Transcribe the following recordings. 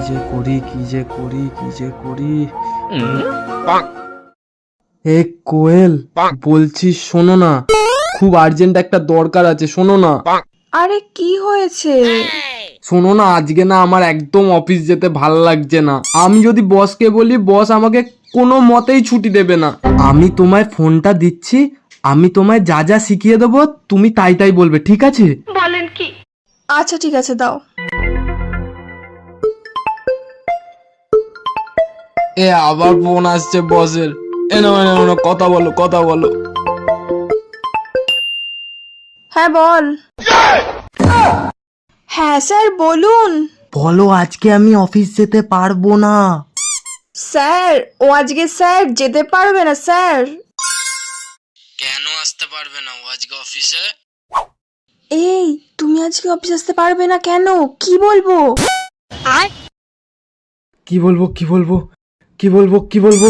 যে করি এ কোয়েল, বলছি শোনো না, খুব আর্জেন্ট একটা দরকার আছে, শোনো না। আরে কি হয়েছে? শোনো না, আজকে না আমার একদম অফিস যেতে ভাল লাগছে না। আমি যদি বসকে বলি, বস আমাকে কোনো মতেই ছুটি দেবে না। আমি তোমায় ফোনটা দিচ্ছি, আমি তোমায় যা যা শিখিয়ে দেবো তুমি তাই তাই বলবে, ঠিক আছে? বলেন কি? আচ্ছা ঠিক আছে, দাও। এ আবার ফোন আসছে বসের। এনো কথা বলো। হ্যাঁ বল। হ্যাঁ স্যার বলুন। বলো, আজকে আমি অফিস যেতে পারবো না। স্যার ও আজকে স্যার যেতে পারবে না স্যার। কেন আসতে পারবে না ও আজকে অফিসে? এই তুমি আজকে অফিস আসতে পারবে না কেন? কি বলবো? কি বলবো?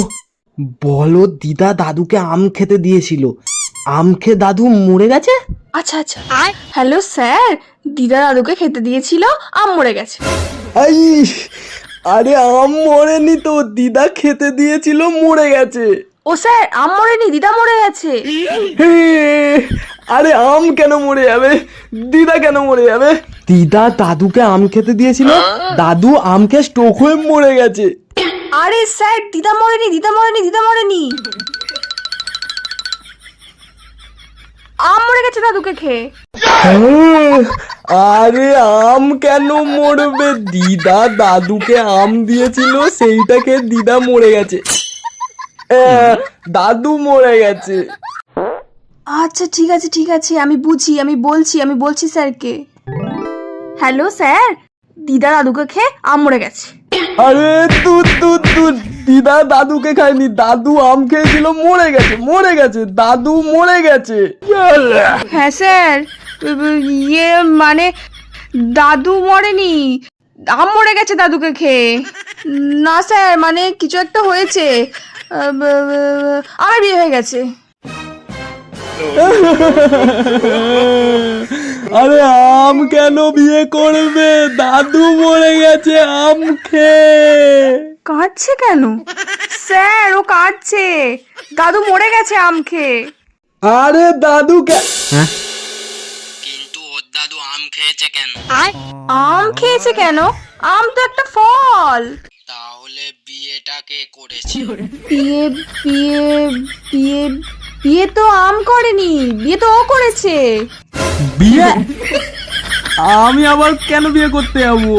বলো, দিদা দাদুকে আম খেতে দিয়েছিল, আম খেয়ে দাদু মরে গেছে। আচ্ছা আচ্ছা। হ্যালো স্যার, দিদা দাদুকে খেতে দিয়েছিল, আম মরে গেছে। আরে আম মরেনি তো, দিদা খেতে দিয়েছিল মরে গেছে। ও স্যার, আম মরেনি, দিদা মরে গেছে। আরে আম কেন মরে যাবে, দিদা কেন মরে যাবে? দিদা দাদুকে আম খেতে দিয়েছিল, দাদু আম খেয়ে স্ট্রোক হয়ে মরে গেছে। আরে স্যার, দিদা মরেনি। আম মরে গেছে দাদুকে খেয়ে। আরে আম কেন মরবে, দিদা দাদুকে আম দিয়েছিল, সেইটাকে দিদা মরে গেছে, দাদু মরে গেছে। আচ্ছা ঠিক আছে, আমি বলছি স্যারকে। হ্যালো স্যার, দিদা দাদুকে খেয়ে আম মরে গেছে। আরে তুই দিদা দাদুকে খায়নি, দাদু আম খেয়েছিল মরে গেছে, দাদু মরে গেছে। হ্যাঁ স্যার, মানে দাদু মরেনি, আম মরে গেছে দাদুকে খেয়ে। না স্যার, মানে কিছু একটা হয়েছে, আমার বিয়ে হয়ে গেছে। আরে আম কেন বিয়ে করবে, দাদু মরে গেছে আম খেয়ে। কাঁদছে কেন? স্যার ও কাঁদছে, দাদু মরে গেছে আম খেয়ে। আরে দাদু কিন্তু ওর দাদু আম খেয়েছে কেন? আম খেয়েছে কেন? আম তো একটা ফল। তাহলে বিয়েটা কে করেছে? বিয়ে তো আম করেনি, বিয়ে তো ও করেছে। বিয়ে? আমি আবার কেন বিয়ে করতে যাবো?